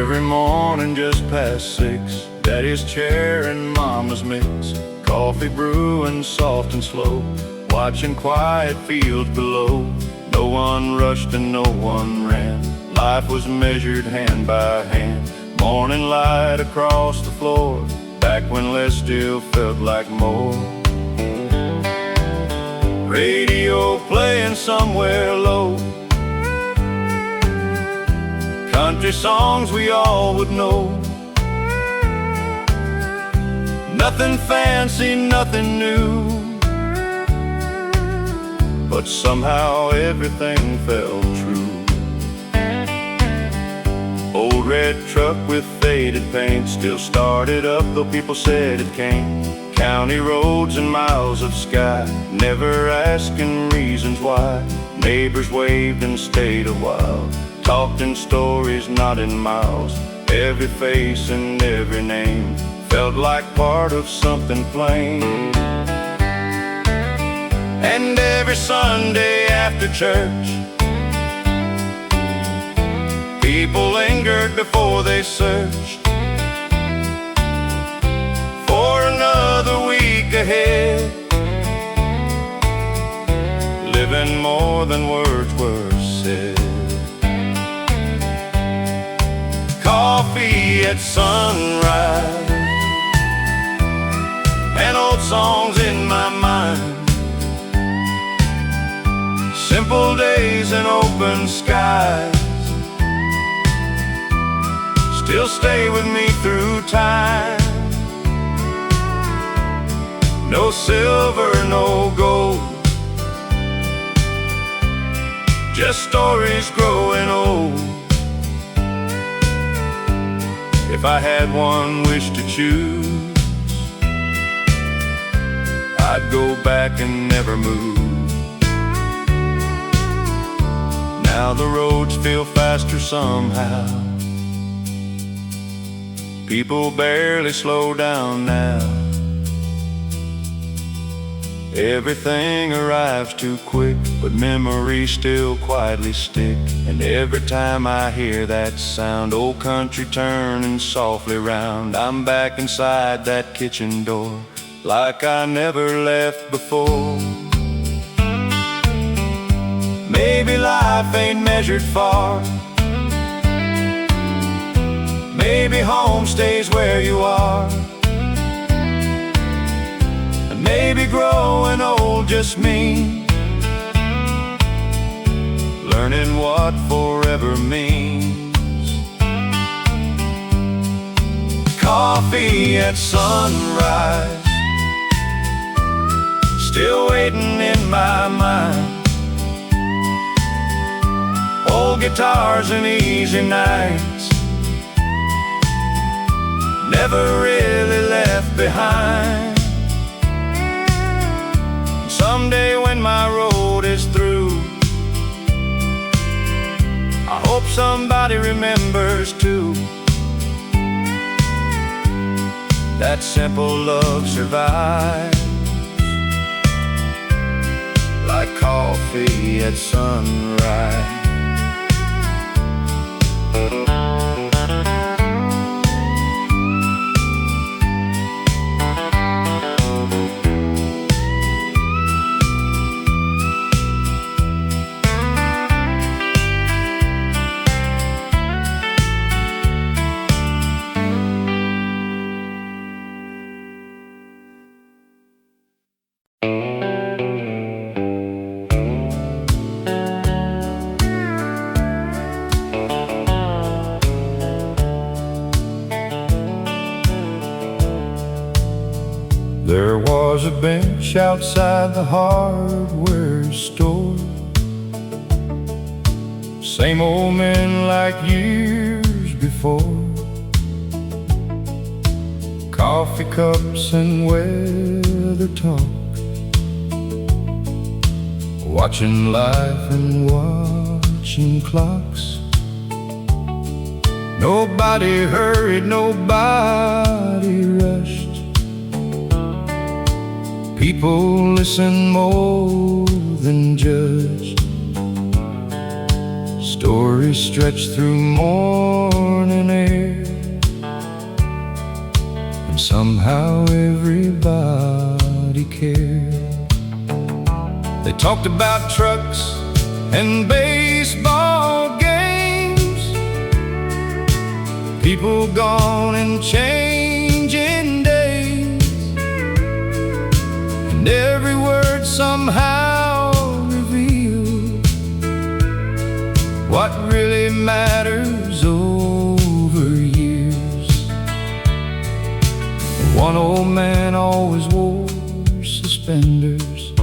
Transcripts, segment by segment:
Every morning just past 6, Daddy's chair and Mama's mix, coffee brewing soft and slow, watching quiet fields below. No one rushed and no one ran. Life was measured hand by hand. Morning light across the floor, back when less still felt like more. Radio playing somewhere low, country songs we all would know. Nothing fancy, nothing new, but somehow everything felt true. Old red truck with faded paint still started up, though people said it can't. County roads and miles of sky, never asking reasons why. Neighbors waved and stayed a while, talked in stories, not in miles. Every face and every name felt like part of something plain. And every Sunday after church, people lingered before they searched for another week ahead, living more than words were said. Coffee at sunrise, and old songs in my mind. Simple days and open skies still stay with me through time. No silver, no gold, just stories growing old. If I had one wish to choose, I'd go back and never move. Now the roads feel faster somehow, people barely slow down now. Everything arrives too quick, but memories still quietly stick. And every time I hear that sound, old country turning softly round, I'm back inside that kitchen door, like I never left before. Maybe life ain't measured far, maybe home stays where you are, and maybe growing old just means learning what forever means. Coffee at sunrise, still waiting in my mind. Old guitars and easy nights, never really left behind. Someday when my road is through, I hope somebody remembers too, that simple love survives, like coffee at sunrise. There was a bench outside the hardware store, same old men like years before. Coffee cups and weather talk, watching life and watching clocks. Nobody hurried, nobody rushed. People listen more than judged. Stories stretch through morning air, somehow everybody cared. They talked about trucks and baseball games, people gone and changing days, and every word somehow revealed what really matters over years. One old man always wore suspenders,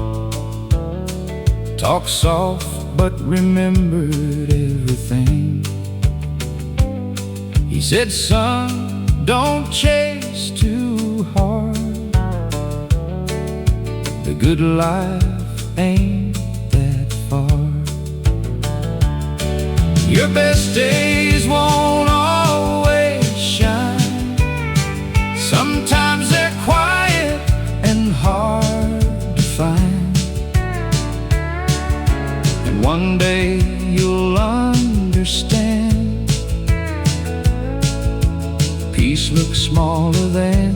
talked soft but remembered everything. He said, "Son, don't chase too hard. The good life ain't that far. Your best days won't always shine. Sometimes they're quiet and hard to find. And one day you'll understand. Peace looks smaller than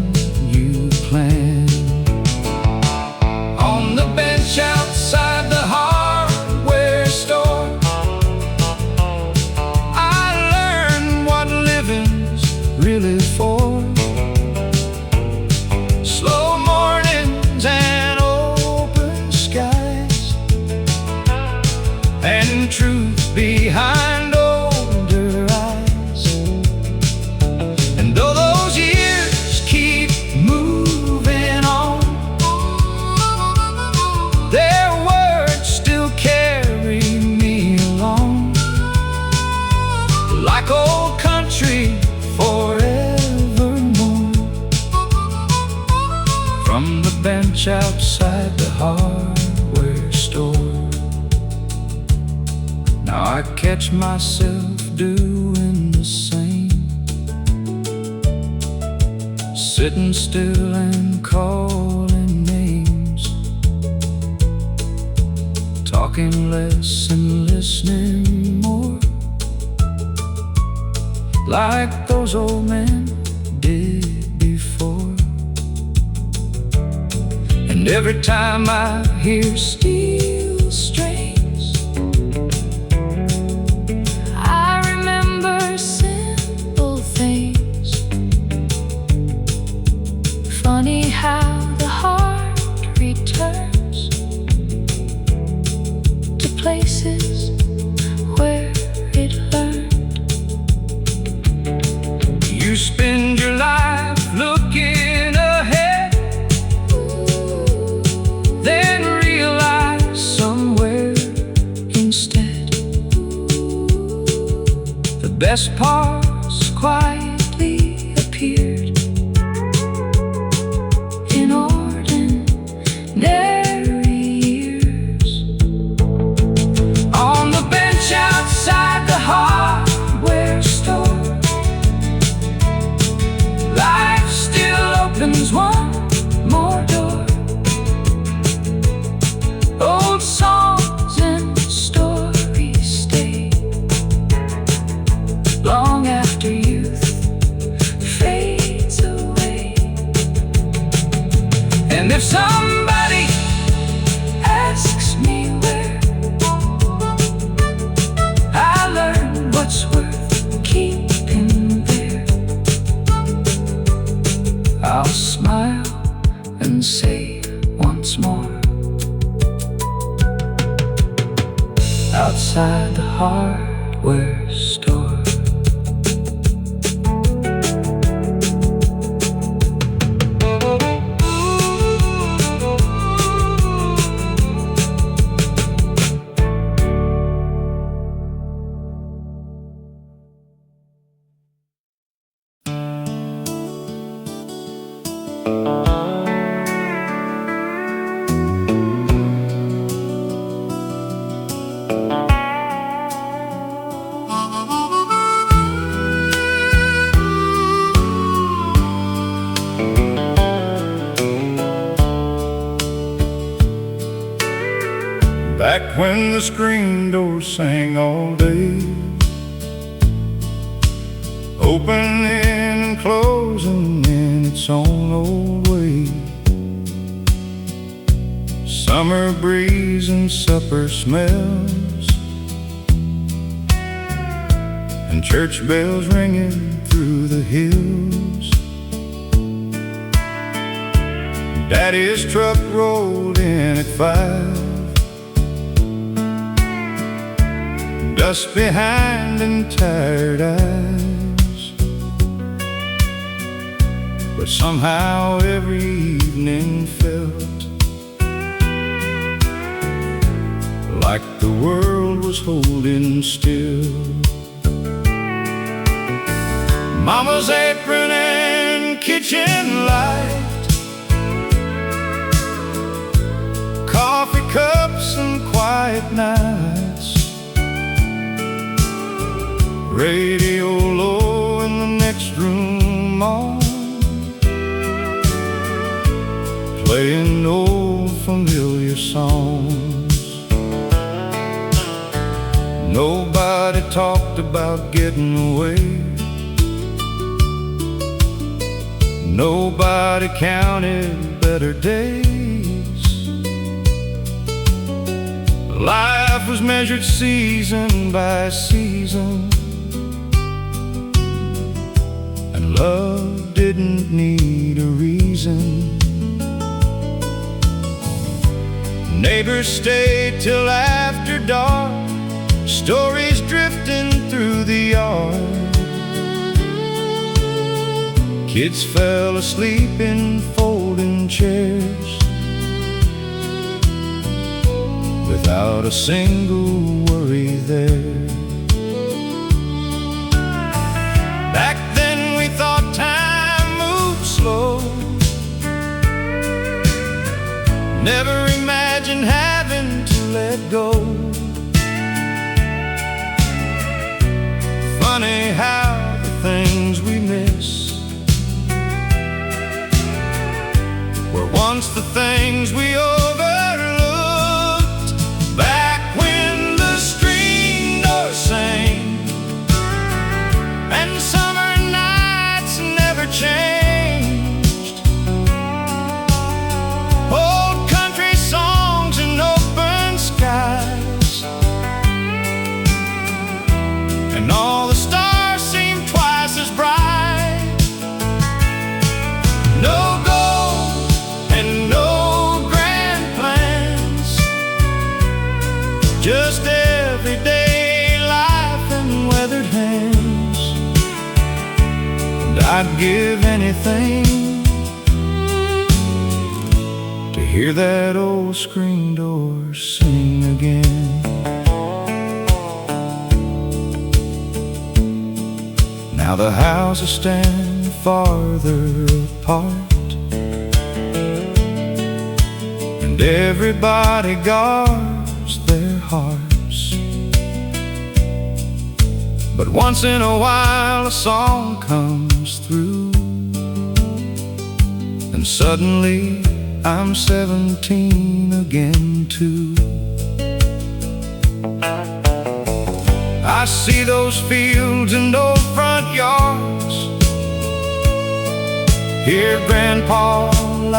you planned." On the bench outside the hardware store, I learned what living's really for. Slow mornings and open skies, and truth behind older eyes. And though those years keep moving on, their words still carry me along, like old country forevermore. From the bench outside the hardware store, now I catch myself doing the same, sitting still and calling names, talking less and listening more, like those old men did before. And every time I hear steel strings, I remember simple things. Funny how the heart returns to places where it learned. You spend your life looking ahead, then realize somewhere instead the best parts quietly appeared in ordinary years. On the bench outside the hardware store, life still opens one more door. Old songs and stories stay long after youth fades away. And if somebody asks me where, I learn what's worth keeping there. I'll smile and say once more, outside the hardware store. Back when the screen door sang all day, opening and closing in its own old way. Summer breeze and supper smells, and church bells ringing through the hills. Daddy's truck rolled in at 5, dust behind and tired eyes. But somehow every evening felt like the world was holding still. Mama's apron and kitchen light, coffee cups and quiet nights, radio low in the next room on, playing old familiar songs. Nobody talked about getting away, nobody counted better days. Life was measured season by season, and love didn't need a reason. Neighbors stayed till after dark, stories drifting through the yard. Kids fell asleep in folding chairs without a single worry there. Back then we thought time moved slow, never imagined having to let go. Funny how the things we miss were once the things we overlooked. Back when the screen door sang and summer nights never changed, old country songs and open skies, and all the stars seemed twice as bright. No gold and no grand plans, just everyday life and weathered hands. And I'd give anything to hear that old screen door sing again. Now the houses stand farther apart, and everybody guards their hearts. But once in a while a song comes through, and suddenly I'm 17 again too. I see those fields and old front yards, hear Grandpa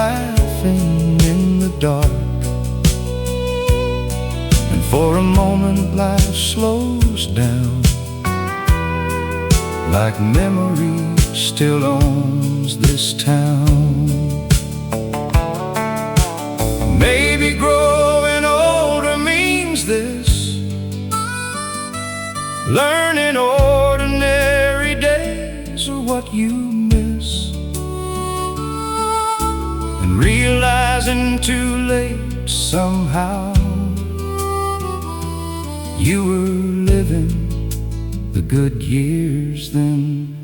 laughing in the dark, and for a moment life slows down, like memory still owns this town. Maybe growing older means this, learning ordinary days are what you miss, and realizing too late somehow you were living the good years then.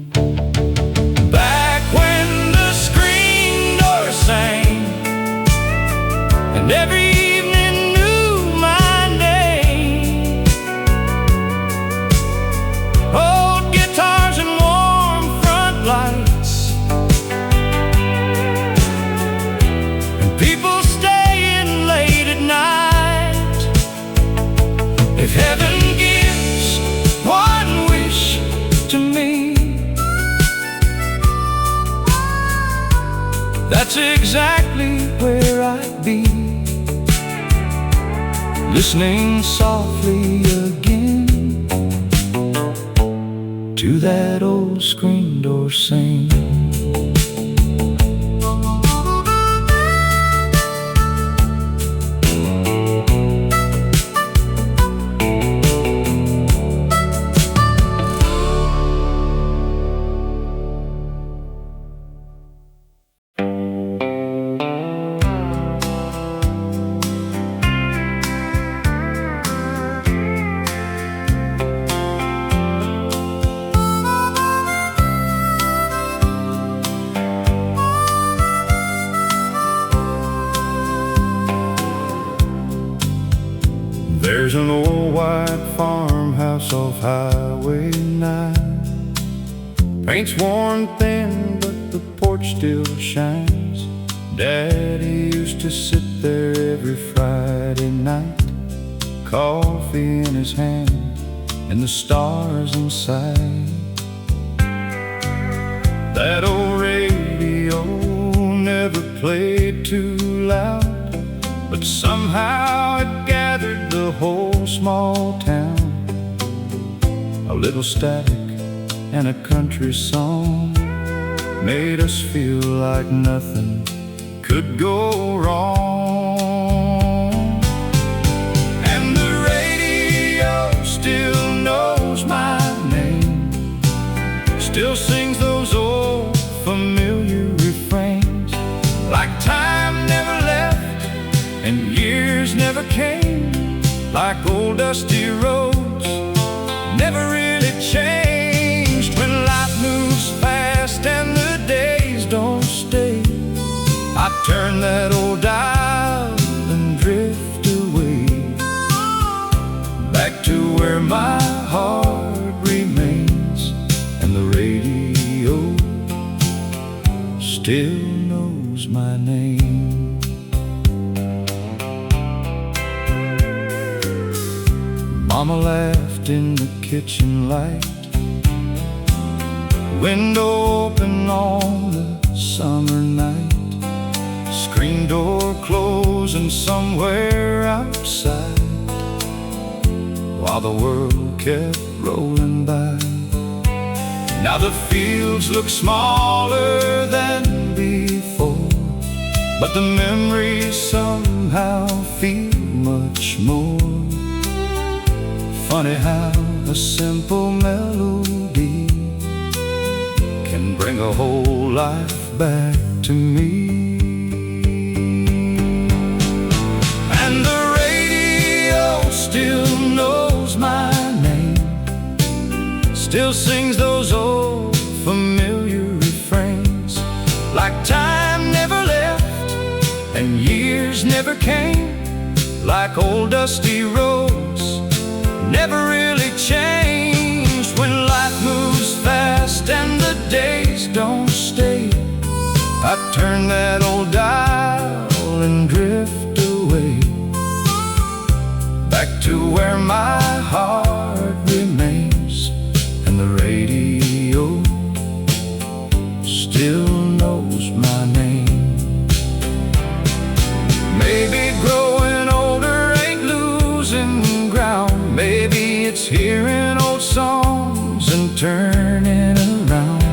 Back when the screen door sang and every evening knew my name, old guitars and warm front lights, and people staying late at night. If heaven gives one wish to me, listening softly again to that old screen door sing. There's an old white farmhouse off Highway 9. Paint's worn thin, but the porch still shines. Daddy used to sit there every Friday night, coffee in his hand and the stars inside. That old radio never played too loud, but somehow it gathered the whole small town. A little static and a country song made us feel like nothing could go wrong. And the radio still knows my name, still sings those old familiar refrains, like time never left and years never came, like old dusty roads never really changed. When life moves fast and the days don't stay, I turn that old dial and drift away, back to where my heart remains and the radio still knows my name. Mama laughed in the kitchen light, window open on the summer night, screen door closing somewhere outside, while the world kept rolling by. Now the fields look smaller than before, but the memories somehow feel much more. Funny how a simple melody can bring a whole life back to me. And the radio still knows my name, still sings those old familiar refrains, like time never left and years never came, like old dusty roads never really changed. When life moves fast and the days don't stay, I turn that old dial and drift away, back to where my heart remains and the radio still knows my name. Maybe growing older ain't losing ground, maybe it's hearing old songs and turning around,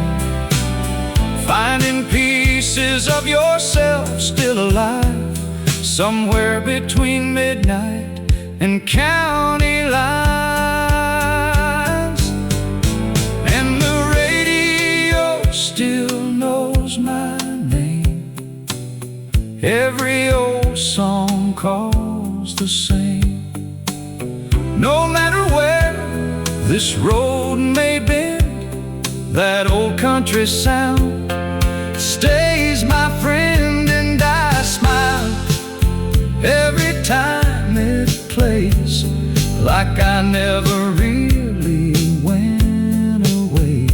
finding pieces of yourself still alive, somewhere between midnight and county lines. And the radio still knows my name, every old song calls the same. No matter where this road may bend, that old country sound stays my friend, and I smile every time it plays, like I never really went away,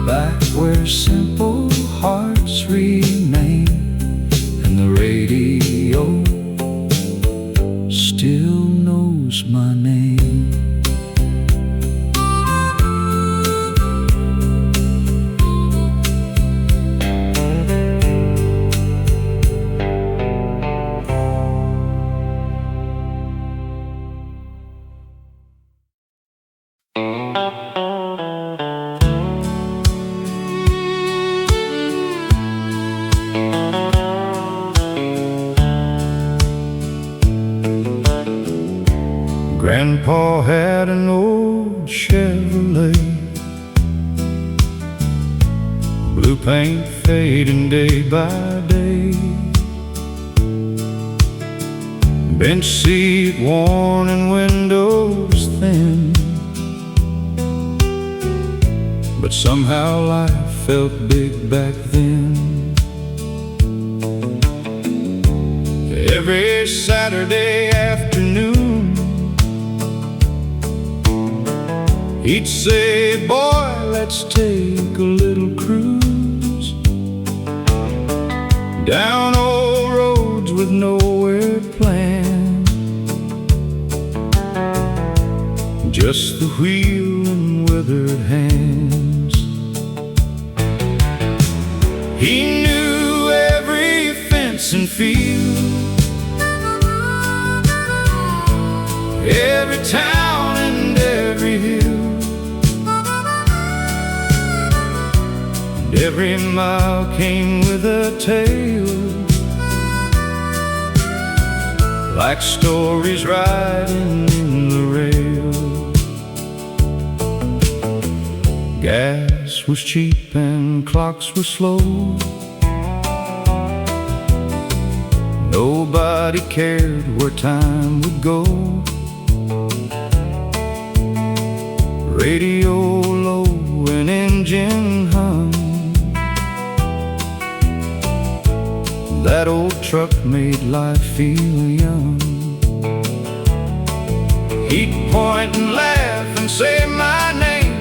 back where simple hearts remain and the radio still knows my name. Grandpa had an old Chevrolet, blue paint fading day by day, bench seat worn and windows thin, but somehow life felt big back then. Every Saturday afternoon, he'd say, "Boy, let's take a little cruise down old roads with nowhere planned, just the wheel and withered hands." He knew every fence and field, every town and every hill, and every mile came with a tale, like stories riding in the rail. Gas was cheap and clocks were slow, nobody cared where time would go. Radio low and engine hum, that old truck made life feel young. He'd point and laugh and say my name,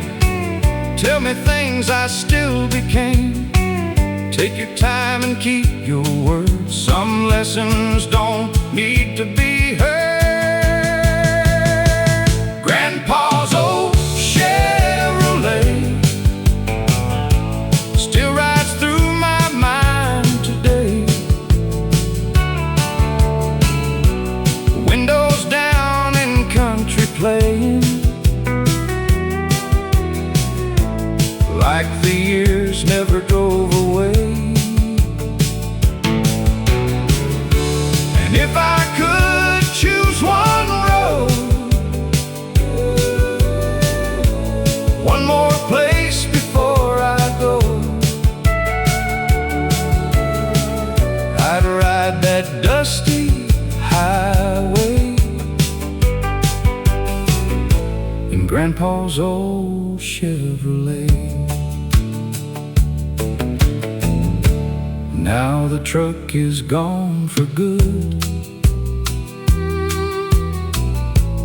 tell me things I still became. Take your time and keep your word, some lessons don't need to be heard. Grandpa's old Chevrolet still rides through my mind today. Windows down and country playing, like the years never drove away. And if I could choose one road, one more place before I go, I'd ride that dusty highway in Grandpa's old Chevrolet. Now the truck is gone for good,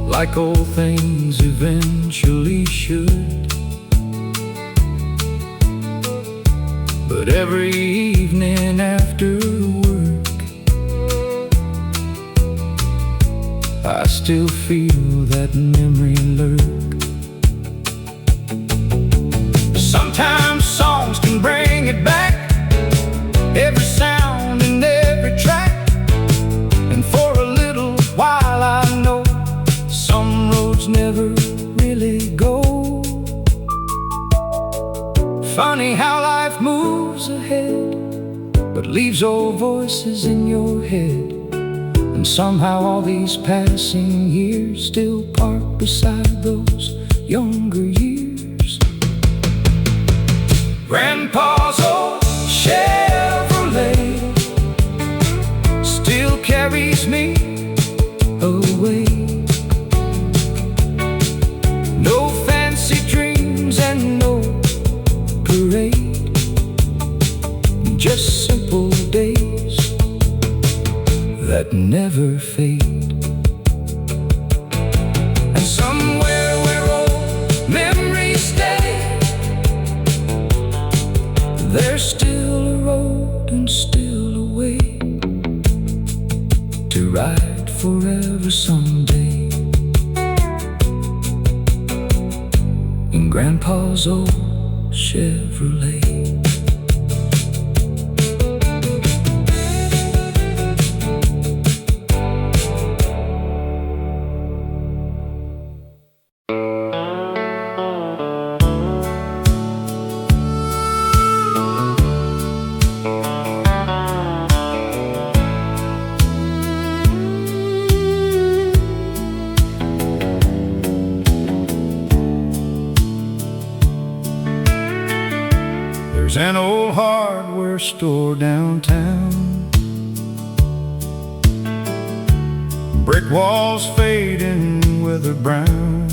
like old things eventually should. But every evening after work, I still feel that memory lurk. Sometimes songs can bring it back, every sound and every track. And for a little while I know some roads never really go. Funny how life moves ahead, but leaves old voices in your head. And somehow all these passing years still park beside those younger years. Grandpa's old Chevrolet still carries me away. No fancy dreams and no parade, just simple days that never fade. And somewhere where old memories stay, there's still a road and still a way to ride forever someday in Grandpa's old Chevrolet. There's an old hardware store downtown, brick walls fading weather brown,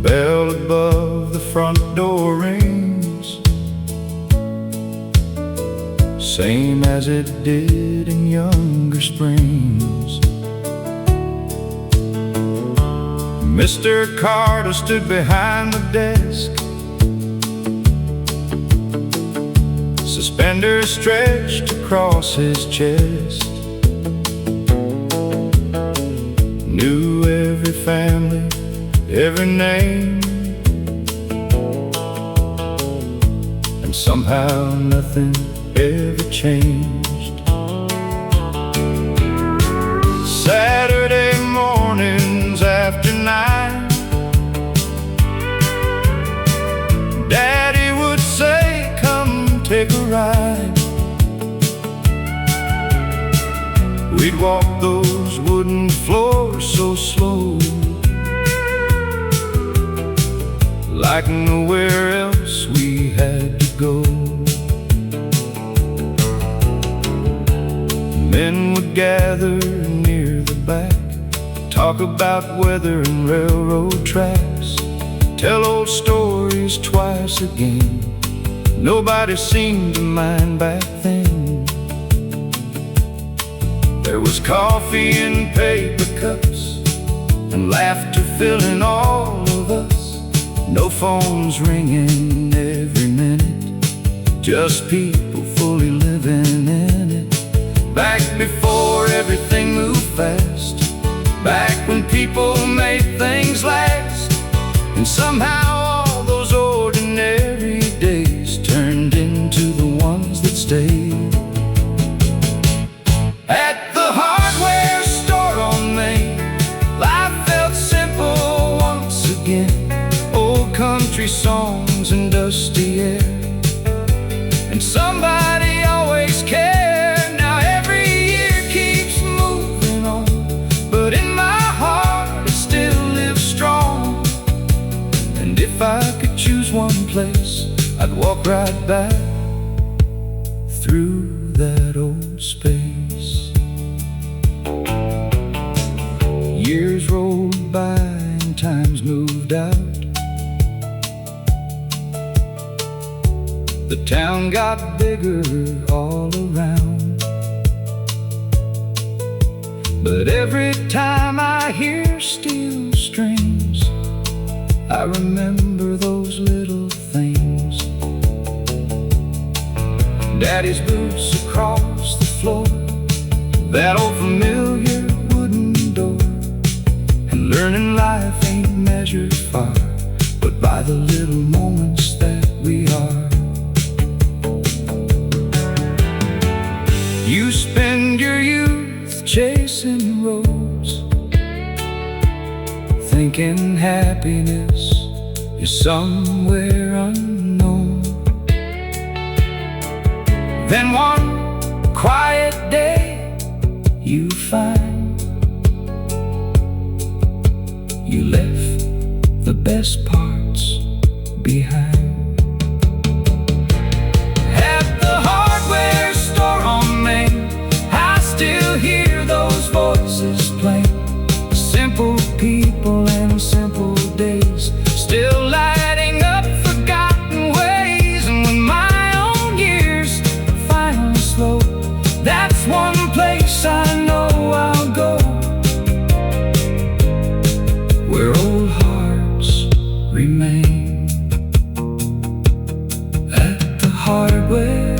bell above the front door rings, same as it did in younger springs. Mr. Carter stood behind the desk, suspenders stretched across his chest. Knew every family, every name, and somehow nothing ever changed. Saturday mornings after 9, Daddy would say, "Come take a ride." We'd walk those wooden floors so slow, like nowhere else we had to go. Men would gather near the back, talk about weather and railroad tracks, tell old stories twice again. Nobody seemed to mind back then. There was coffee in paper cups and laughter filling all of us. No phones ringing every minute, just people fully living in it. Back before everything moved fast, back when people made things last, and somehow all those ordinary days turned into the ones that stayed. At the hardware store on Main, life felt simple once again. Old country songs and dusty air, and somebody always cared. Now every year keeps moving on, but in my heart it still lives strong. And if I could choose one place, I'd walk right back through that old space. Years rolled by and times moved out. The town got bigger all around, but every time I hear steel strings, I remember those little things. Daddy's boots across the floor, that old familiar wooden door, and learning life ain't measured far, but by the little moments that we are. You spend your youth chasing roads, thinking happiness is somewhere unknown. Then one quiet day you find you left the best parts behind. At the hardware store on Main, I still hear those voices playing. Simple people and simple days, still lighting up forgotten ways. And when my own years finally slow, that's one place I know I'll go, where old hearts remain. At the hardware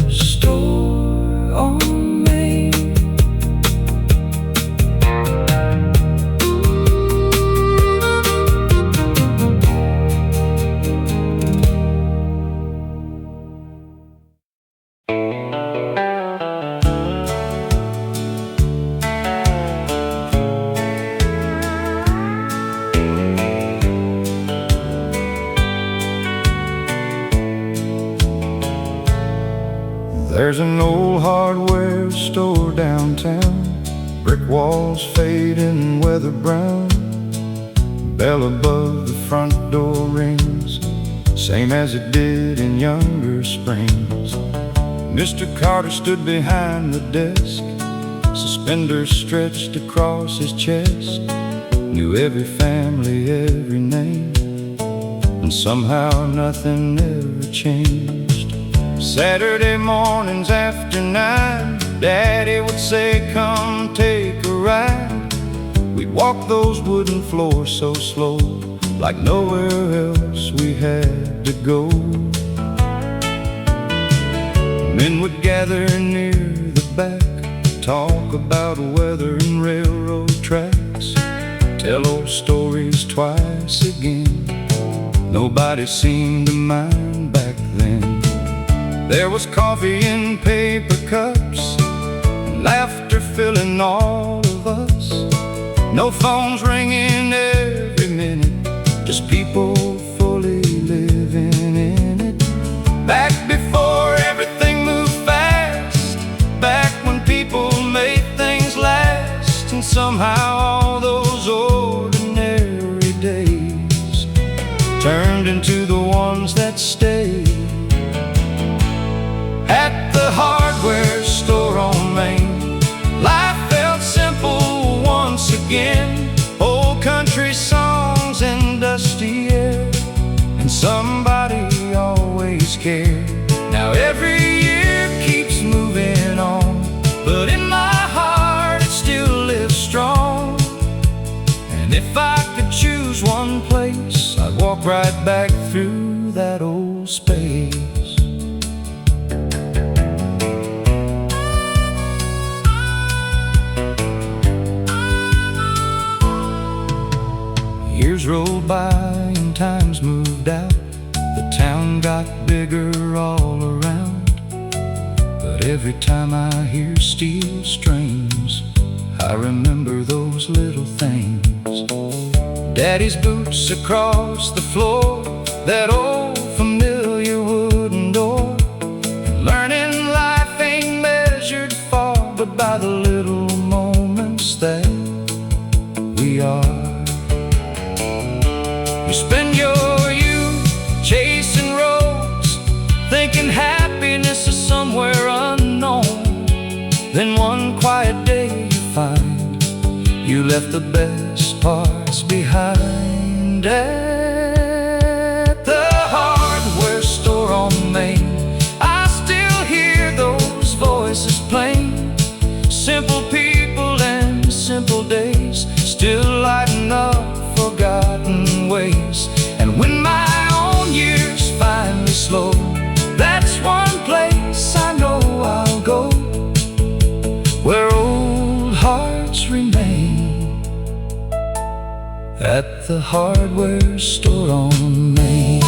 store on Main. There's an old hardware store downtown, brick walls fading weather brown, bell above the front door rings, same as it did in younger springs. Mr. Carter stood behind the desk, suspenders stretched across his chest, knew every family, every name, and somehow nothing ever changed. Saturday mornings after 9, Daddy would say, "Come take a ride." We'd walk those wooden floors so slow, like nowhere else we had to go. Men would gather near the back, talk about weather and railroad tracks, tell old stories twice again. Nobody seemed to mind back then. There was coffee in paper cups, and laughter filling all of us. No phones ringing every minute, just people fully living in it. Back before everything moved fast, back when people made things last, and somehow all those ordinary days turned into the ones that stayed. At the hardware store on Main, life felt simple once again. Old country songs and dusty air, and somebody always cared. Now every year keeps moving on, but in my heart it still lives strong. And if I could choose one place, I'd walk right back through that old space. Years rolled by and times moved out. The town got bigger all around, but every time I hear steel strings, I remember those little things. Daddy's boots across the floor, that old familiar wooden door, and learning life ain't measured far, but by the little moments that we are. You spend your youth chasing roads, thinking happiness is somewhere unknown. Then one quiet day you find you left the best parts behind. At the hardware store on Main, I still hear those voices plain. Simple people and simple days still lighten up forgotten ways. And when my own years finally slow, that's one place I know I'll go, where old hearts remain. At the hardware store on Main.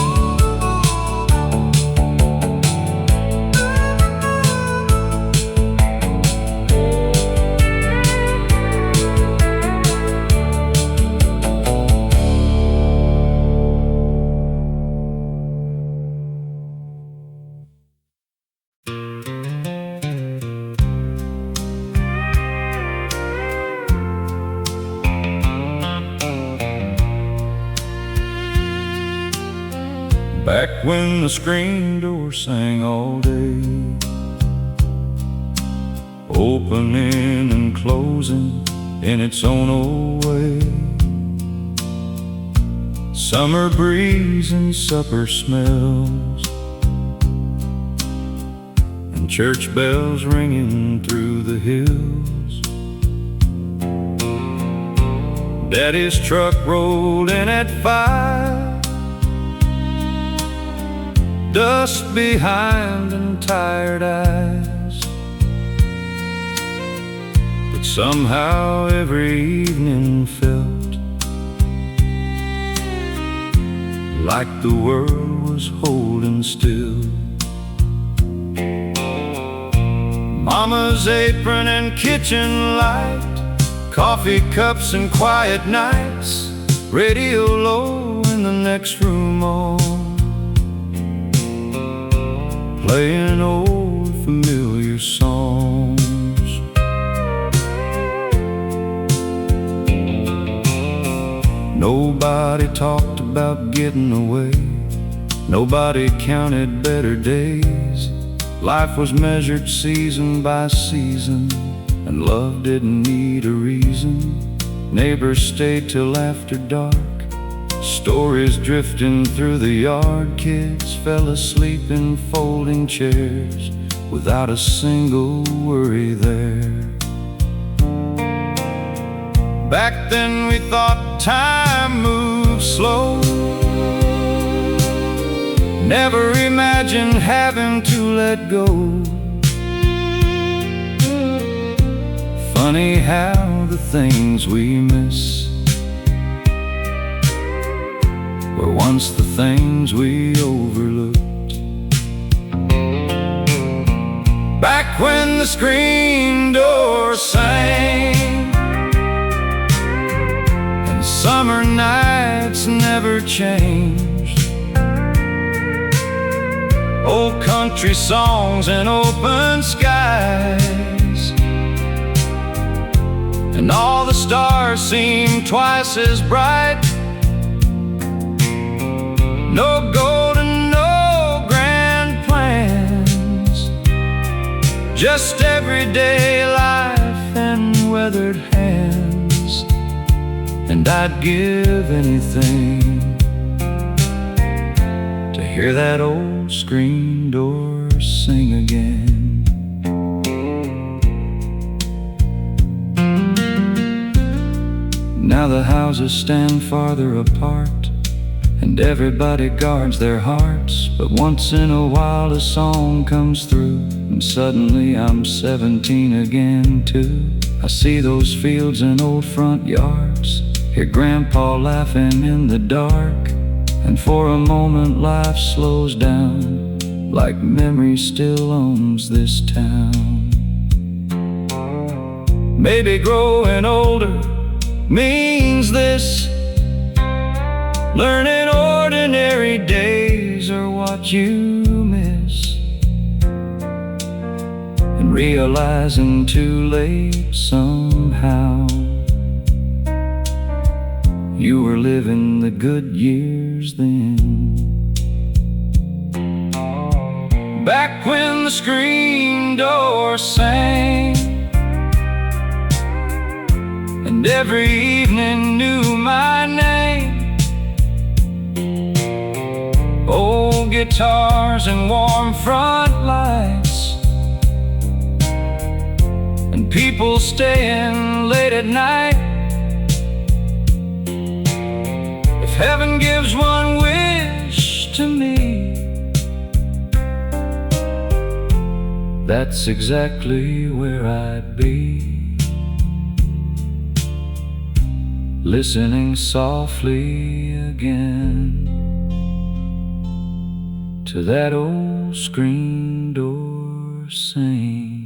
Back when the screen door sang all day, opening and closing in its own old way. Summer breeze and supper smells, and church bells ringing through the hills. Daddy's truck rolled in at 5, dust behind and tired eyes. But somehow every evening felt like the world was holding still. Mama's apron and kitchen light, coffee cups and quiet nights, radio low in the next room on, playing old familiar songs. Nobody talked about getting away, Nobody counted better days. Life was measured season by season, and love didn't need a reason. Neighbors stayed till after dark, stories drifting through the yard. Kids fell asleep in folding chairs without a single worry there. Back then we thought time moved slow, never imagined having to let go. Funny how the things we miss were once the things we overlooked. Back when the screen door sang and summer nights never changed, old country songs and open skies, and all the stars seemed twice as bright. No gold and no grand plans, just everyday life and weathered hands. And I'd give anything to hear that old screen door sing again. Now the houses stand farther apart, and everybody guards their hearts. But once in a while a song comes through, and suddenly I'm 17 again too. I see those fields and old front yards, hear Grandpa laughing in the dark, and for a moment life slows down, like memory still owns this town. Maybe growing older means this, learning ordinary days are what you miss, and realizing too late somehow you were living the good years then. Back when the screen door sang and every evening knew my name, old guitars and warm front lights, and people staying late at night. If heaven gives one wish to me, that's exactly where I'd be, listening softly again to that old screen door sing.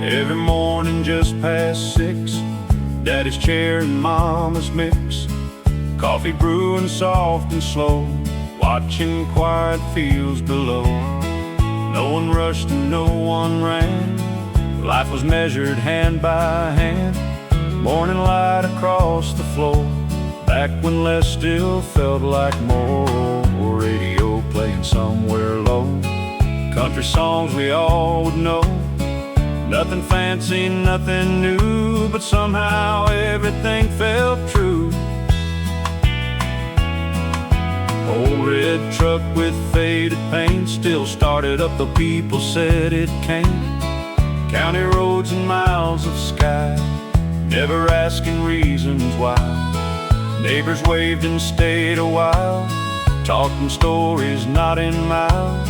Every morning just past 6, Daddy's chair and Mama's mix, coffee brewing soft and slow, watching quiet fields below. No one rushed and no one ran, life was measured hand by hand. Morning light across the floor, back when less still felt like more. Radio playing somewhere low, country songs we all would know. Nothing fancy, nothing new, but somehow everything felt true. Old red truck with faded paint still started up though people said it can't. County roads and miles of sky, never asking reasons why. Neighbors waved and stayed a while, talking stories not in miles.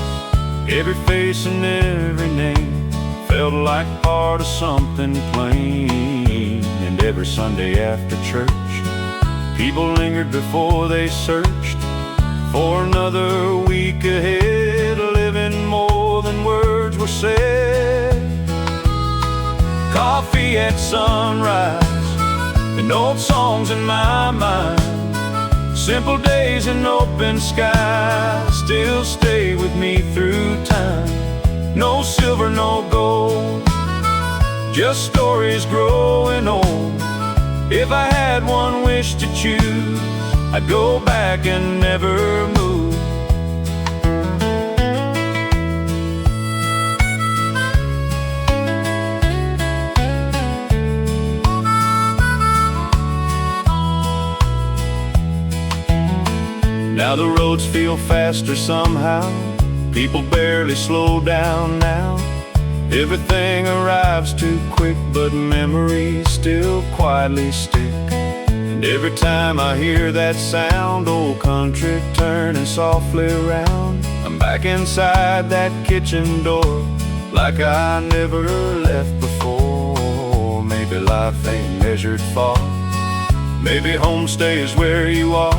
Every face and every name felt like part of something plain. And every Sunday after church, people lingered before they searched for another week ahead, living more than words were said. Coffee at sunrise and old songs in my mind. Simple days and open skies still stay with me through time. No silver, no gold, just stories growing old. If I had one wish to choose, I'd go back and never move. Now the roads feel faster somehow. People barely slow down now. Everything arrives too quick, but memories still quietly stick. And every time I hear that sound, old country turning softly around, I'm back inside that kitchen door, like I never left before. Maybe life ain't measured far. Maybe home stays where you are.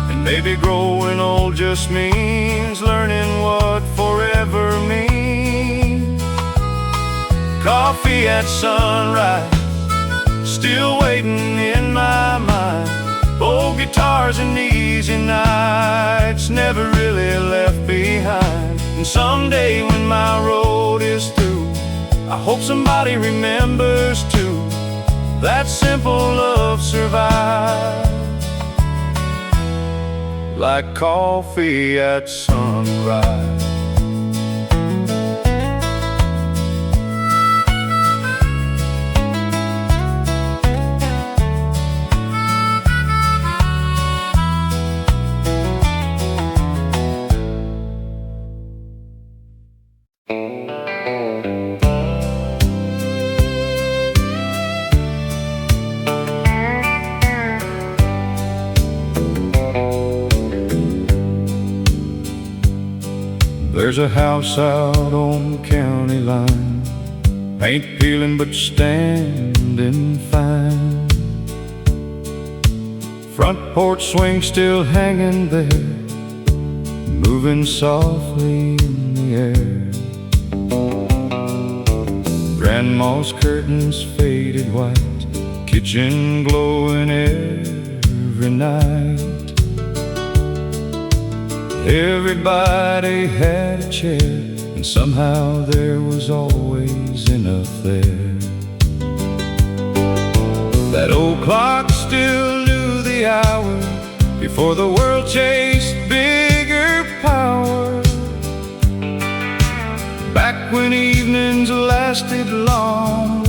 And maybe growing old just means learning what forever means. Coffee at sunrise, still waiting in my mind. Old guitars and easy nights, never really left behind. And someday when my road is through, I hope somebody remembers too, that simple love survives, like coffee at sunrise. There's a house out on the county line, paint peeling but standing fine. Front porch swing still hanging there, moving softly in the air. Grandma's curtains faded white, kitchen glowing every night. Everybody had a chair, and somehow there was always enough there. That old clock still knew the hour before the world chased bigger power. Back when evenings lasted long,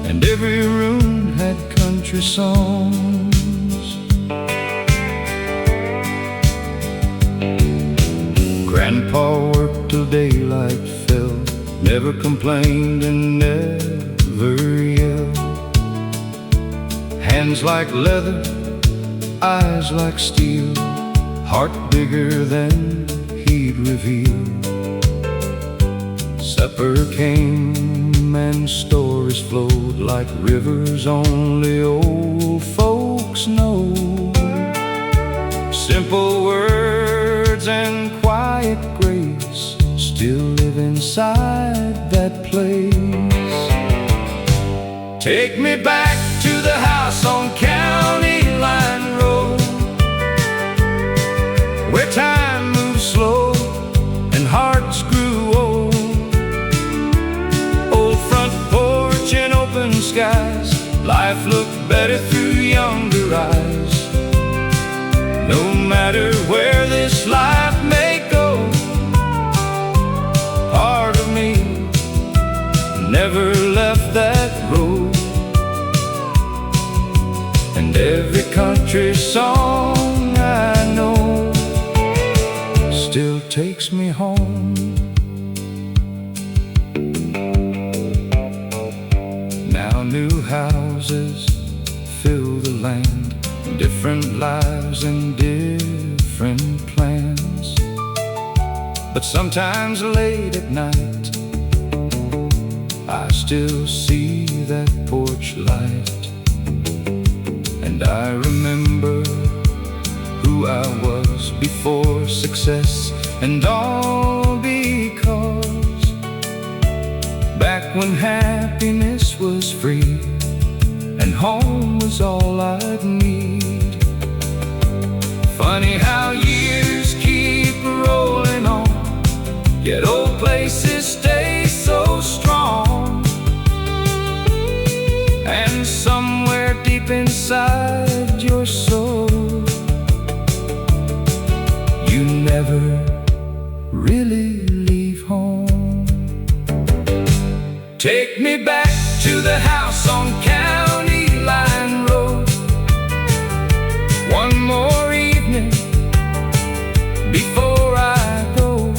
and every room had country songs. Grandpa worked till daylight fell, never complained and never yelled. Hands like leather, eyes like steel, heart bigger than he'd reveal. Supper came and stories flowed like rivers only old folks know. Simple words and quiet grace still live inside that place. Take me back to the house on County Line Road, where time moved slow and hearts grew old. Old front porch and open skies, life looked better through younger eyes. No matter where this life may go, part of me never left that road. And every country song I know still takes me home. Now new houses fill the land, different lives and different plans. But sometimes late at night, I still see that porch light, and I remember who I was before success, and all because back when happiness was free and home was all I'd need. Funny how years keep rolling on, yet old places stay so strong. And somewhere deep inside your soul, you never really leave home. Take me back to the house on County Line Road. One more evening before I go.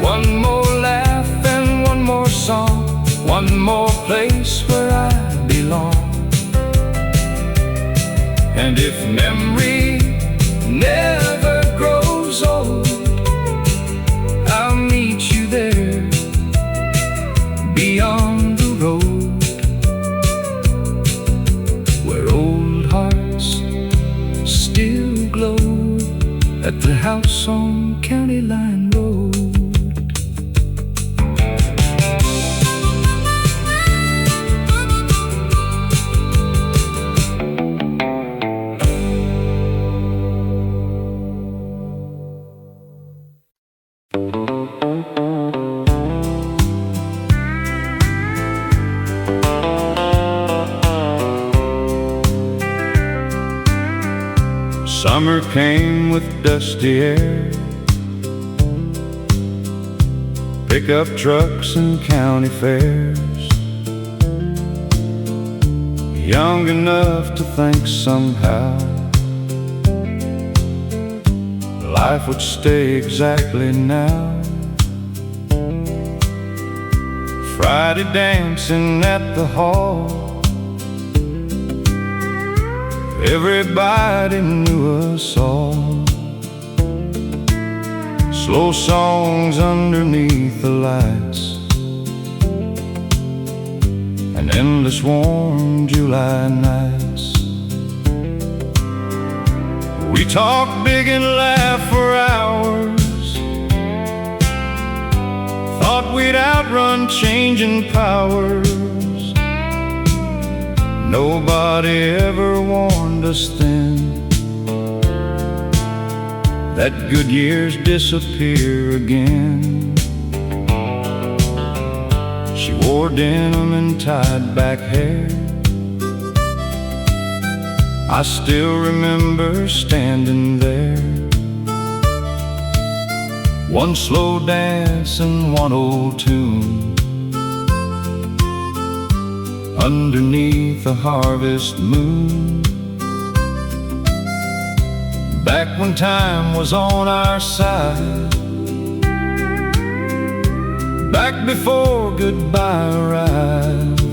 One more laugh and one more song. One more place where I belong. And if memory never grows old, I'll meet you there beyond the road, where old hearts still glow at the house on County Line Road. Summer came with dusty air, pickup trucks and county fairs. Young enough to think somehow life would stay exactly now. Friday dancing at the hall, everybody knew us all. Slow songs underneath the lights, and endless warm July nights. We talked big and laughed for hours, thought we'd outrun changing powers. Nobody ever warned us then that good years disappear again. She wore denim and tied back hair. I still remember standing there. One slow dance and one old tune underneath a harvest moon. Back when time was on our side, back before goodbye arrived,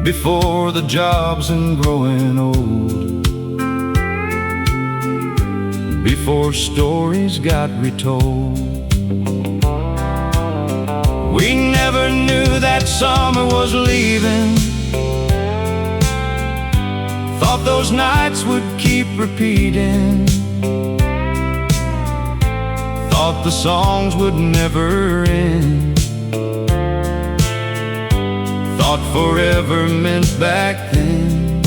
before the jobs and growing old, before stories got retold. We never knew that summer was leaving, thought those nights would keep repeating, thought the songs would never end, thought forever meant back then.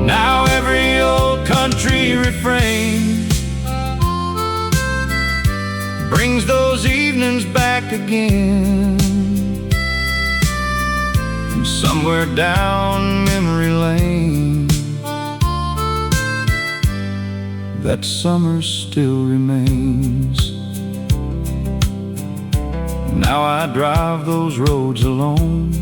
Now every old country refrain brings those evenings back again. And somewhere down memory lane, that summer still remains. Now I drive those roads alone.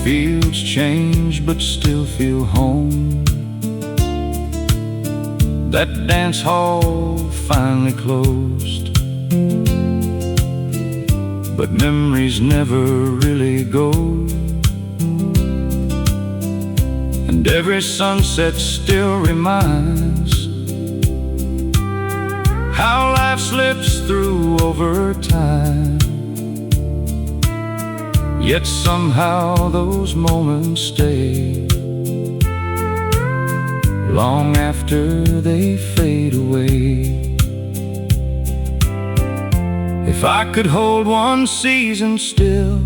Fields change but still feel home. That dance hall finally closed, but memories never really go. And every sunset still reminds how life slips through over time. yet somehow those moments stay long after they fade away. If I could hold one season still,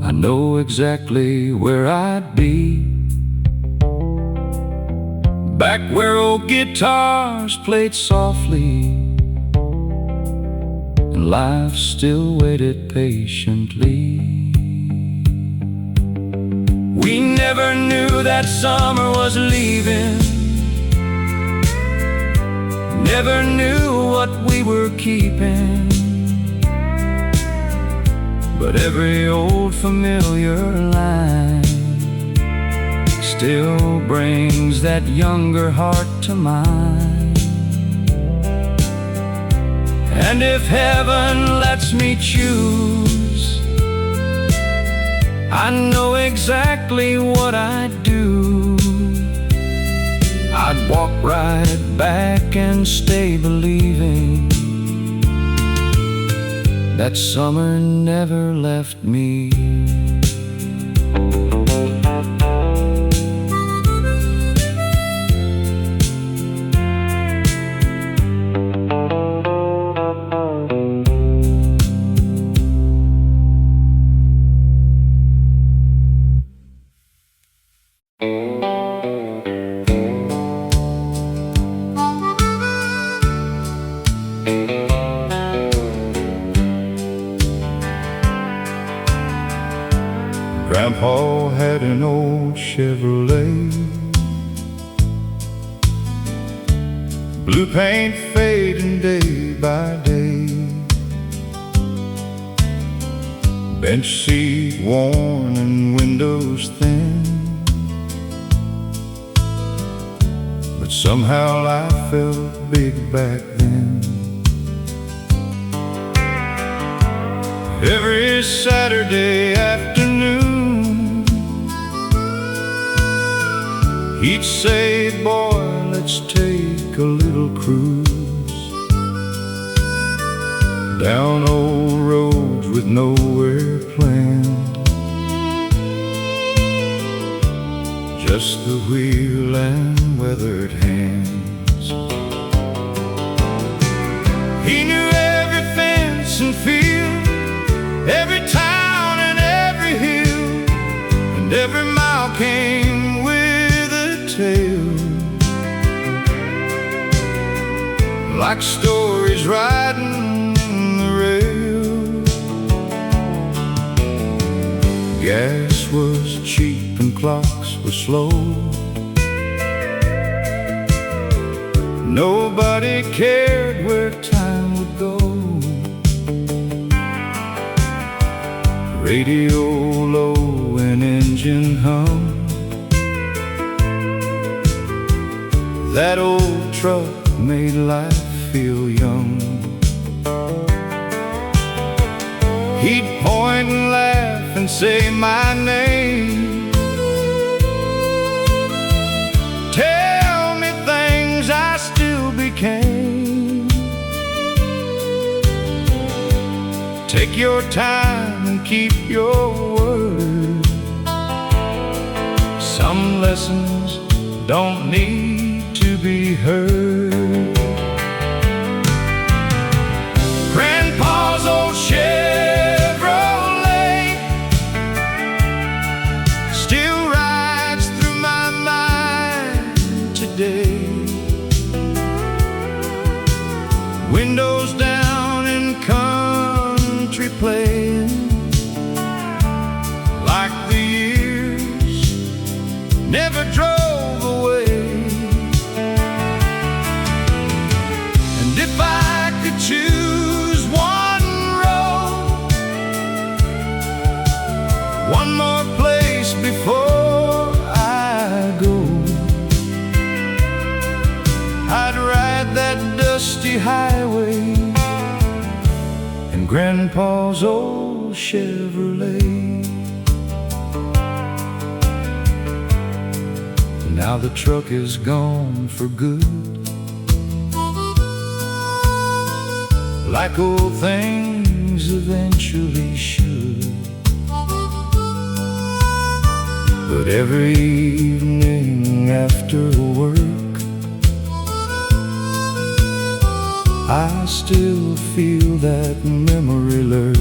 I know exactly where I'd be. Back where old guitars played softly and life still waited patiently. We never knew that summer was leaving, never knew what we were keeping, but every old familiar line still brings that younger heart to mind. And if heaven lets me choose, I know exactly what I'd do. I'd walk right back and stay believing that summer never left me. Grandpa had an old Chevrolet, blue paint fading day by day, bench seat worn and windows thin, but somehow life felt big back then. Every Saturday afternoon, he'd say, boy, let's take a little cruise down old roads with nowhere planned, just the wheel and weathered hands. He knew every fence and field, every town and every hill, and every mile came with a tale, like stories riding the rail. Gas was cheap and clocks were slow, nobody cared where time would go. Radio low and engine hum, that old truck made life feel young. He'd point and laugh and say my name, tell me things I still became. Take your time and keep your word, some lessons don't need to be heard. Grandpa's old Chevrolet still rides through my mind today. Windows down and country playing, like the years never drove away. And if I could choose one road, one more place before I go, I'd ride that dusty highway in Grandpa's old Chevrolet. Now the truck is gone for good, like old things legs eventually should. But every evening after work, I still feel that memory lurk.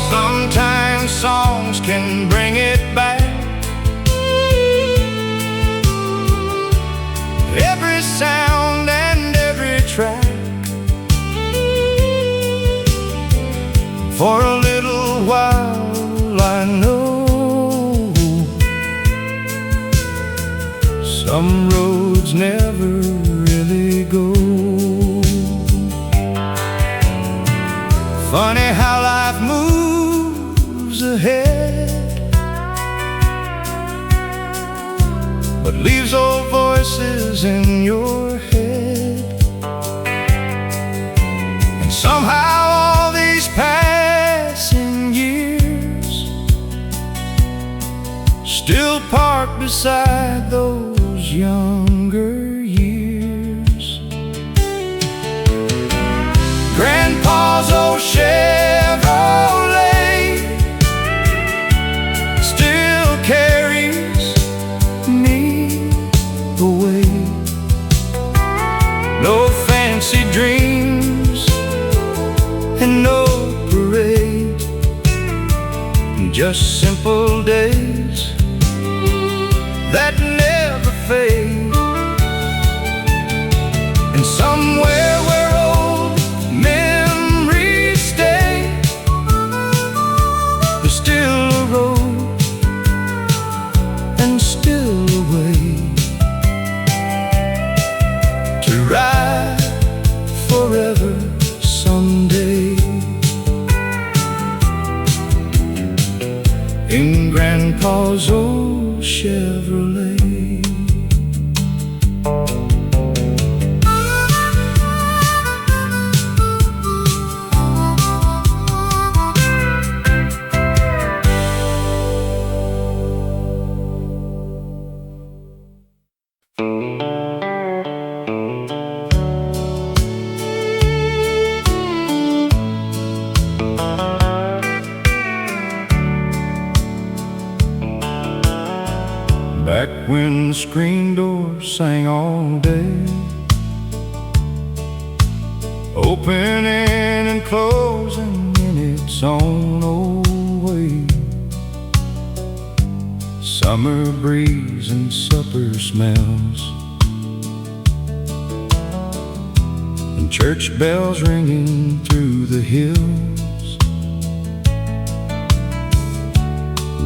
Sometimes songs can bring it back. Every sound and every track. For a little while I know some roads never really go. Funny how life moves ahead, but leaves old voices in your head. And somehow all these passing years still park beside those younger years. Grandpa's old Chevrolet still carries me away. No fancy dreams and no parade, just simple days that never fade. And somewhere where old memories stay, there's still a road and still a way to ride forever someday. In Grandpa's old Chevrolet. Back when the screen door sang all day, opening and closing in its own old way. Summer breeze and supper smells, and church bells ringing through the hills.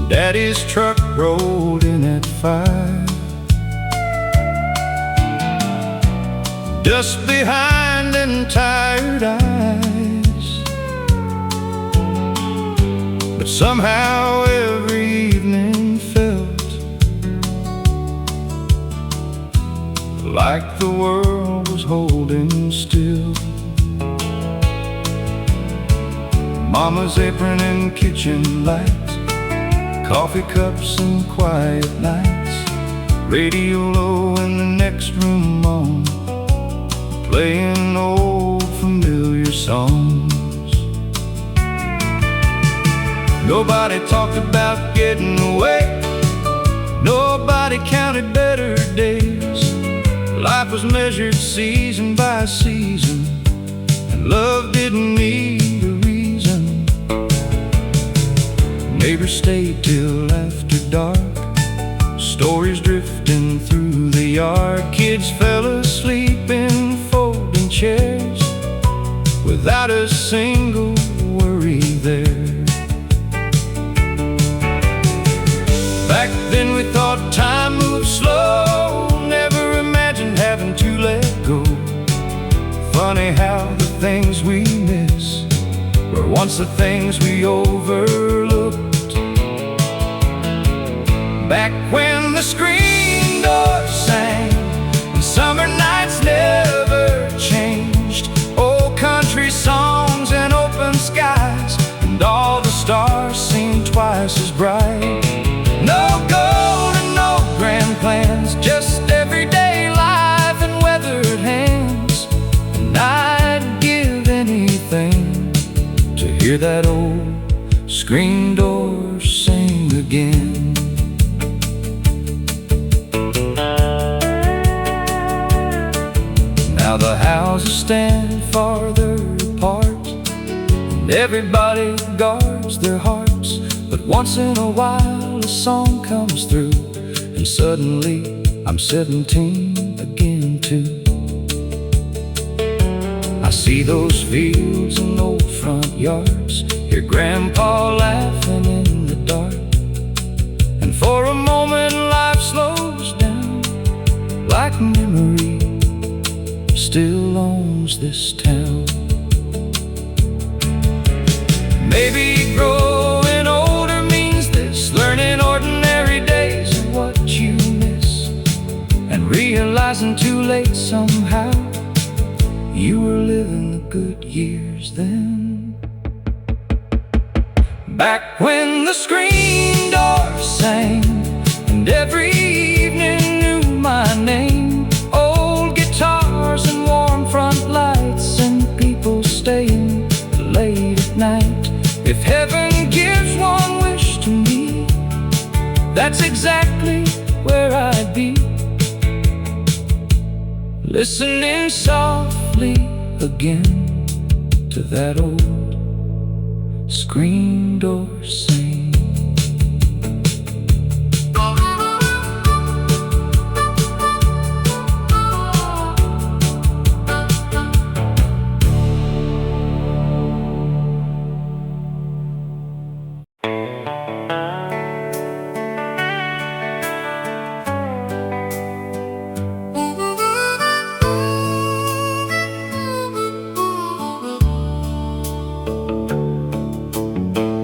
Daddy's truck rolled in at 5, dust behind and tired eyes. But somehow every evening felt like the world was holding still. Mama's apron and kitchen lights, coffee cups and quiet nights, radio low in the next room on, playing old familiar songs. Nobody talked about getting away, nobody counted better days. Life was measured season by season, and love didn't need a reason. Neighbors stayed till after dark, stories drifting through the yard. Kids fell asleep in folding chairs without a single worry there. Back then we thought time moved slow, never imagined having to let go. Funny how the things we miss were once the things we overlooked. Back when the screen door sang and summer nights never changed, old country songs and open skies, and all the stars seemed twice as bright. No gold and no grand plans, just everyday life and weathered hands. And I'd that old screen door sing again. Now the houses stand farther apart, and everybody guards their hearts. But once in a while a song comes through, and suddenly I'm 17 again too. I see those fields and old front yards, hear Grandpa laughing in the dark, and for a moment life slows down, like memory still owns this town. Maybe growing older means this, learning ordinary days are what you miss, and realizing too late somehow you were living the good years then. Back when the screen door sang, and every evening knew my name. Old guitars and warm front lights, and people staying late at night. If heaven gives one wish to me, that's exactly where I'd be, listening softly again to that old screen door sing.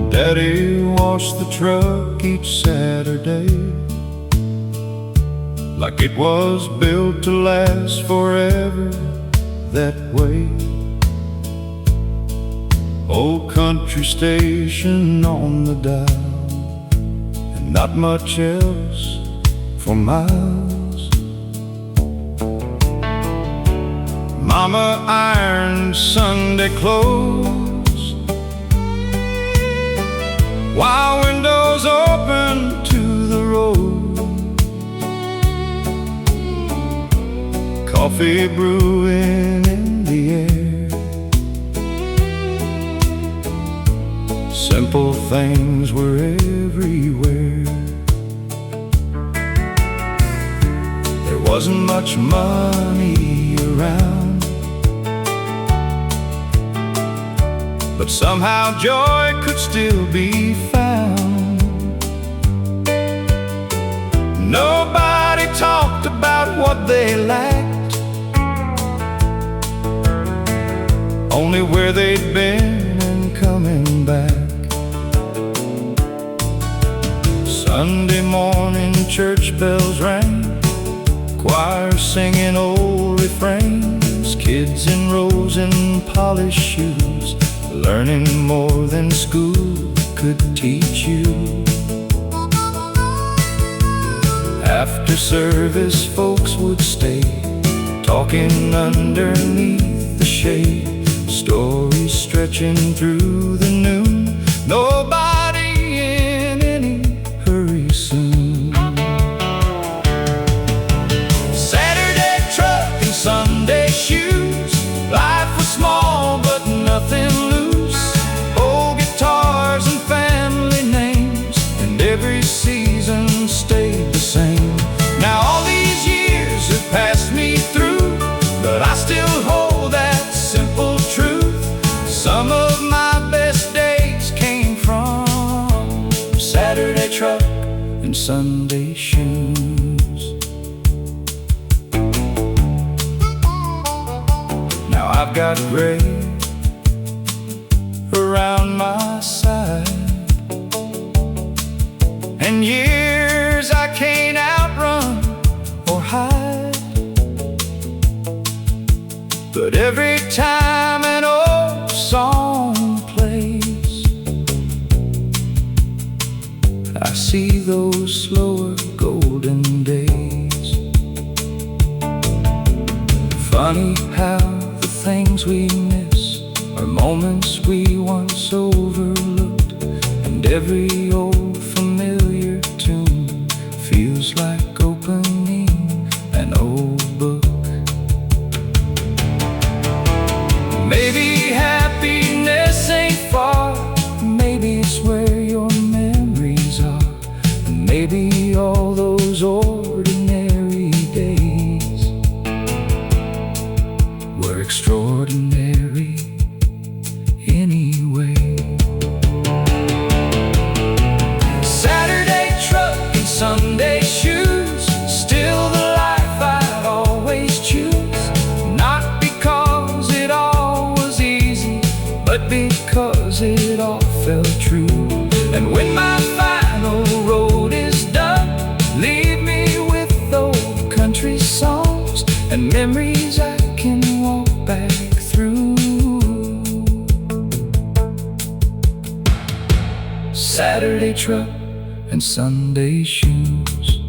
Daddy washed the truck each Saturday, like it was built to last forever that way. Old country station on the dial, and not much else for miles. Mama ironed Sunday clothes while windows open to the road. Coffee brewing in the air, simple things were everywhere. There wasn't much money around, but somehow joy could still be found. Nobody talked about what they lacked, only where they'd been and coming back. Sunday morning church bells rang, choir singing old refrains, kids in rows in polished shoes, learning more than school could teach you. After service folks would stay, talking underneath the shade, stories stretching through the noon, nobody in any hurry soon. Saturday truck and Sunday shoes, life was small but nothing loose. Old guitars and family names, and every season stayed the same. Now all these years have passed me through, but I still hold that simple truth. Some of my best days came from Saturday truck and Sunday shoes. Now I've got gray around my side, and years I can't outrun or hide. But every time an old song plays, I see those slower golden days. Funny how the things we miss are moments we once overlooked, and every old familiar tune feels like opening an old book. Maybe happiness ain't far, maybe it's where your memories are, and maybe all those ordinary days were extraordinary anyway. Saturday truck and Sunday shoes, still the life I'd always choose. Not because it all was easy, but because it all felt true. And when my final road is done, leave me with old country songs and memories I can walk back through. Saturday truck and Sunday shoes.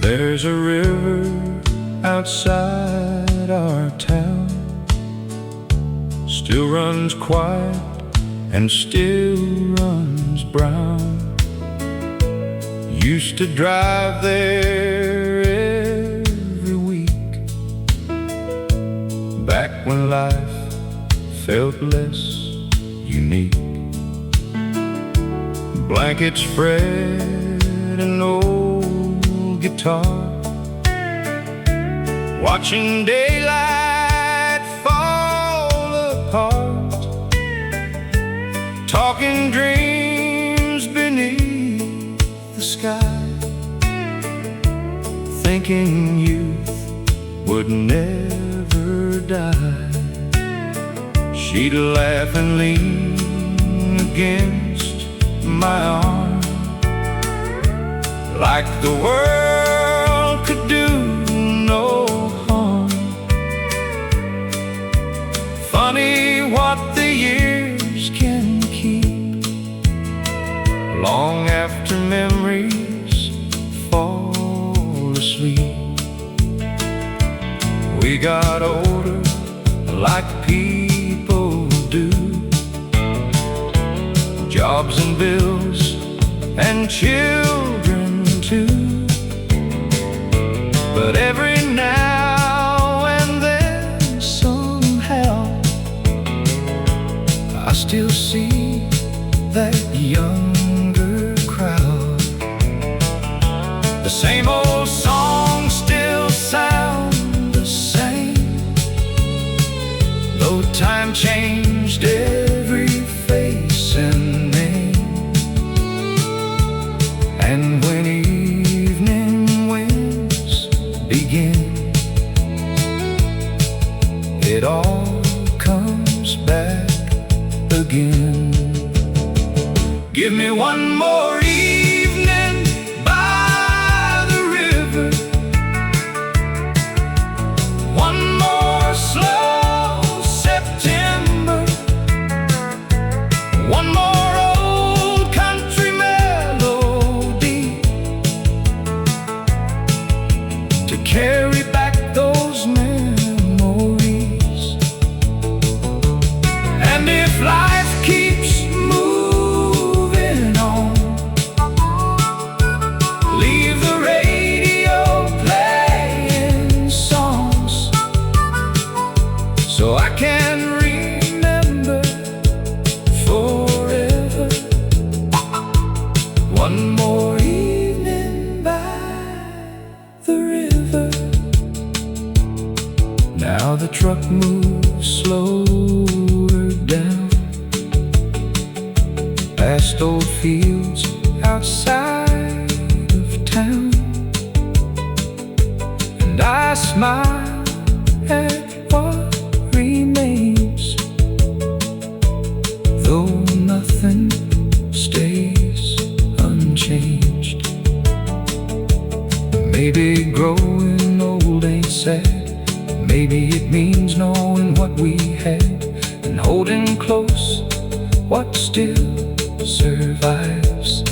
There's a river outside our town, still runs quiet and still runs brown. Used to drive there every week, back when life felt less unique. Blankets spread and old guitar, watching daylight fall apart, talking dreams beneath the sky, thinking youth would never die. She'd laugh and lean against my arm, like the world could do no harm. Funny what the years can keep, long after memories fall asleep. We got older like people do, jobs and bills and children too. But every now and then somehow I still see that younger crowd. The same old songs still sound the same, though time changed every face and name. And when evening winds begin, it all comes back again. Give me one more evening by the river, one more slow September, one more old country melody to carry back those memories. And if life keeps moving on, past old fields outside of town, and I smile at what remains, though nothing stays unchanged. Maybe growing old ain't sad. Maybe it means knowing what we had and holding close what still survives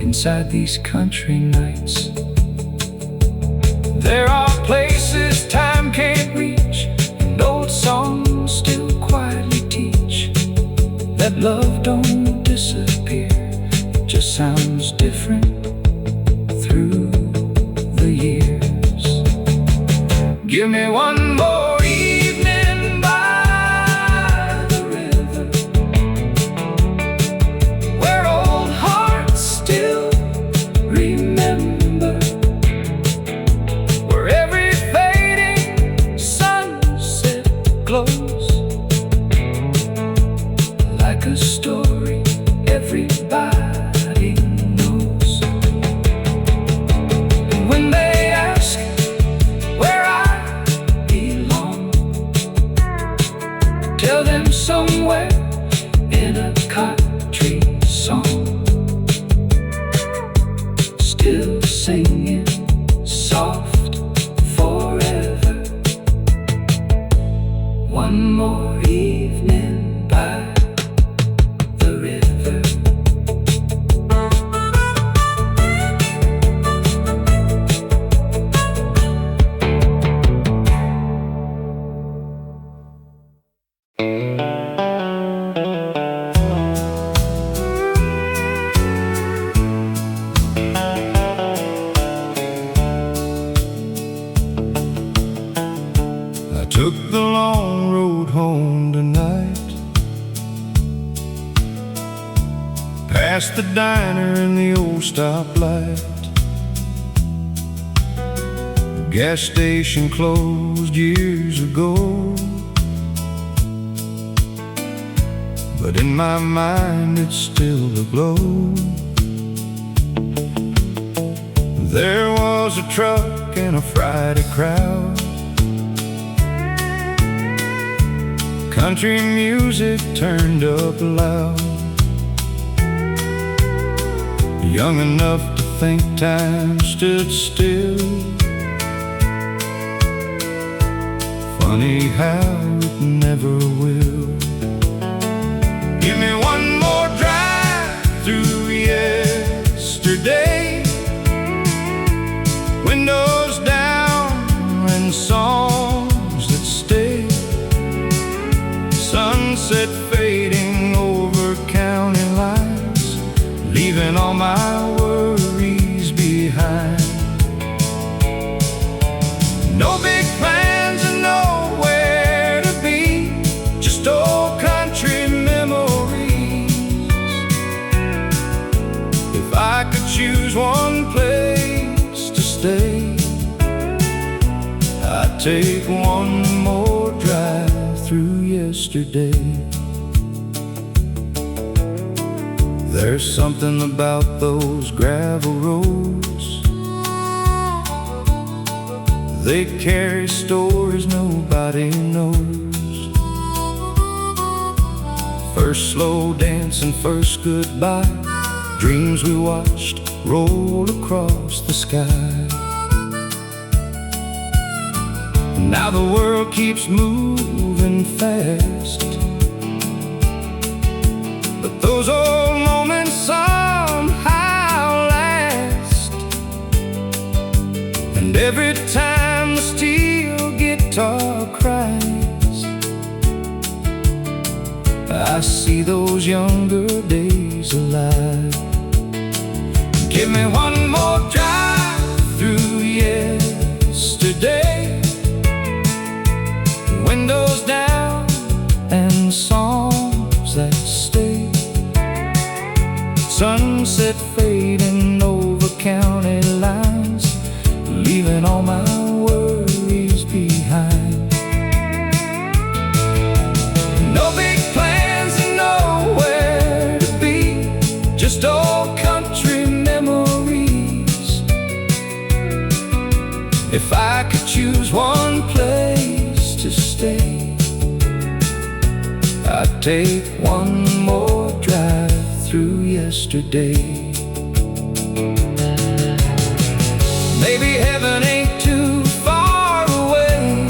inside these country nights. There are places time can't reach, and old songs still quietly teach that love don't disappear, it just sounds different through the years. Give me one more evening by the river, where old hearts still remember, where every fading sunset glows like a story everybody knows. And when they ask where I belong, tell them somewhere in a country song, still singing soft forever. One more evening by the river. I took the long road home tonight, past the diner and the old stoplight. The gas station closed years ago, but in my mind it's still aglow. There was a truck and a Friday crowd, country music turned up loud. Young enough to think time stood still, funny how it never will. Give me one more drive through yesterday, windows down and songs that stay, sunset fading over county lines, leaving all my worries behind. No big plans and nowhere to be, just old country memories. If I could choose one place to stay, I'd take one more drive through yesterday. There's something about those gravel roads, they carry stories nobody knows. First slow dance and first goodbye, dreams we watched roll across the sky. Now the world keeps moving fast, but those old moments somehow last. And every time the steel guitar cries, I see those younger days alive. Give me one more drive through yesterday, windows down and songs that stay, sunset fading over county lines, leaving all my worries behind. No big plans and nowhere to If I could choose one place to stay, I'd take one more drive through yesterday. Maybe heaven ain't too far away.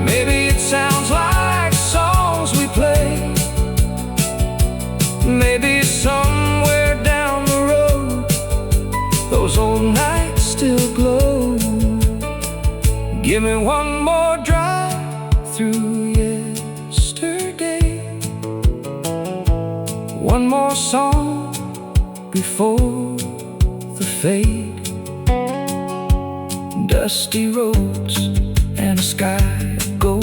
Maybe it sounds like songs we play. Maybe somewhere down the road those old nights still glow. Give me one more drive through yesterday, one more song before the fade. Dusty roads and a sky of gold.